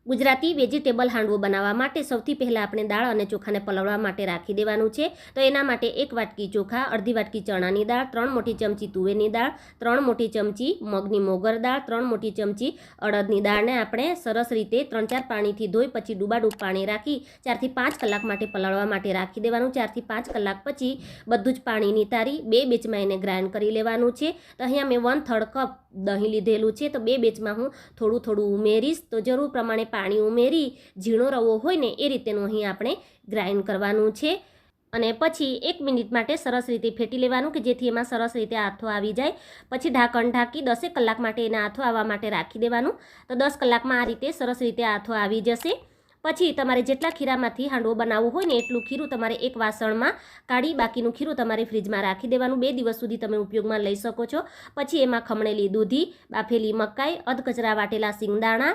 Gujarati vegetable handvo બનાવવા માટે સૌથી પહેલાં આપણે દાળ અને ચોખાને પલળવા માટે રાખી દેવાનું છે. તો એના માટે 1 વાટકી ચોખા, અડધી વાટકી ચણાની દાળ, 3 મોટી ચમચી તુવેરની દાળ, 3 મોટી ચમચી મગની મોગર દાળ, 3 મોટી ચમચી અડદની દાળને આપણે સરસ રીતે 3-4 પાણીથી ધોઈ પછી ડૂબાડૂબ પાણી રાખી 4 થી 5 કલાક માટે પલળવા માટે રાખી દેવાનું. 4 થી 5 કલાક પછી બધું જ પાણી નિતારી 2 બેચમાં એને ગ્રાઇન્ડ કરી લેવાનું છે. તો અહીંયા મેં 1/3 કપ દહીં લીધેલું છે. તો 2 બેચમાં હું થોડું ઉમેરીશ. તો જરૂર પ્રમાણે પાણી ઉમેરી ઝીણો રવો હોય ને એ રીતેનું અહીં આપણે ગ્રાઇન્ડ કરવાનું છે. અને પછી 1 મિનિટ માટે સરસ રીતે ફેટી લેવાનું કે જેથી એમાં સરસ રીતે આથો આવી જાય. પછી ઢાંકણ ઢાંકી 10 કલાક માટે એને આથો આવવા માટે રાખી દેવાનું. તો 10 કલાકમાં આ રીતે સરસ રીતે આથો આવી જશે. પછી તમારે જેટલા ખીરામાંથી હાંડવો બનાવવો હોય ને એટલું ખીરું તમારે એક વાસણમાં કાઢી બાકીનું ખીરું તમારે ફ્રીજમાં રાખી દેવાનું. 2 દિવસ સુધી તમે ઉપયોગમાં લઈ શકો છો. પછી એમાં ખમણેલી દૂધી, બાફેલી મકાઈ, અધકચરા વાટેલા સિંગદાણા,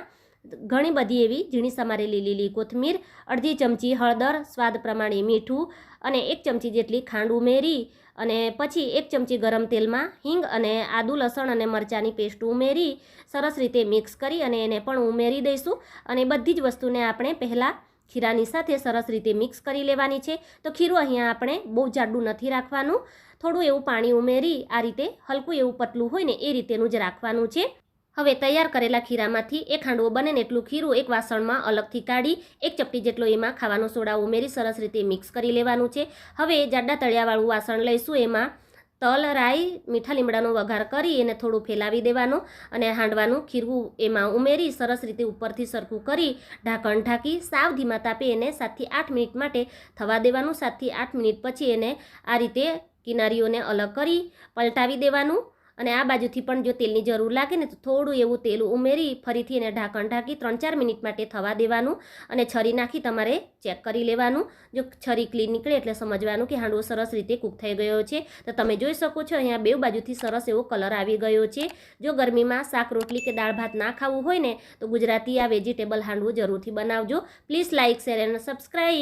ઘણી બધી એવી ઝીણી સમારેલી લીલી કોથમીર, અડધી ચમચી હળદર, સ્વાદ પ્રમાણે મીઠું અને 1 ચમચી જેટલી ખાંડ ઉમેરી અને પછી 1 ચમચી ગરમ તેલમાં હિંગ અને આદુ લસણ અને મરચાંની પેસ્ટ ઉમેરી સરસ રીતે મિક્સ કરી અને એને પણ ઉમેરી દઈશું. અને બધી જ વસ્તુને આપણે પહેલાં ખીરાની સાથે સરસ રીતે મિક્સ કરી લેવાની છે. તો ખીરું અહીંયા આપણે બહુ જાડું નથી રાખવાનું, થોડું એવું પાણી ઉમેરી આ રીતે હલકું એવું પતલું હોય ને એ રીતેનું જ રાખવાનું છે. હવે તૈયાર કરેલા ખીરામાંથી એક હાંડવો બને ને એટલું ખીરું એક વાસણમાં અલગથી કાઢી 1 ચપટી જેટલો એમાં ખાવાનો સોડા ઉમેરી સરસ રીતે મિક્સ કરી લેવાનું છે. હવે જાડા તળિયાવાળું વાસણ લઈશું. એમાં તલ, રાઈ, મીઠા લીમડાનો વઘાર કરી એને થોડું ફેલાવી દેવાનું અને હાંડવાનું ખીરું એમાં ઉમેરી સરસ રીતે ઉપરથી સરખું કરી ઢાંકણ ઢાંકી સાવ ધીમા તાપે એને 7 થી 8 મિનિટ માટે થવા દેવાનું. 7 થી 8 મિનિટ પછી એને આ રીતે કિનારીઓને અલગ કરી પલટાવી દેવાનું. અને આ બાજુથી પણ જો તેલની જરૂર લાગે ને તો થોડું એવું તેલ ઉમેરી ફરીથી એને ઢાંકણ ઢાંકી 3-4 મિનિટ માટે થવા દેવાનું. અને છરી નાખી તમારે ચેક કરી લેવાનું. જો છરી ક્લીન નીકળે એટલે સમજવાનું કે હાંડવો સરસ રીતે કૂક થઈ ગયો છે. તો તમે જોઈ શકો છો અહીંયા 2 બાજુથી સરસ એવો કલર આવી ગયો છે. જો ગરમીમાં શાક રોટલી કે દાળ ભાત ના ખાવું હોય ને તો ગુજરાતી આ વેજીટેબલ હાંડવો જરૂરથી બનાવજો. પ્લીઝ લાઇક, શેર અને સબસ્ક્રાઈબ.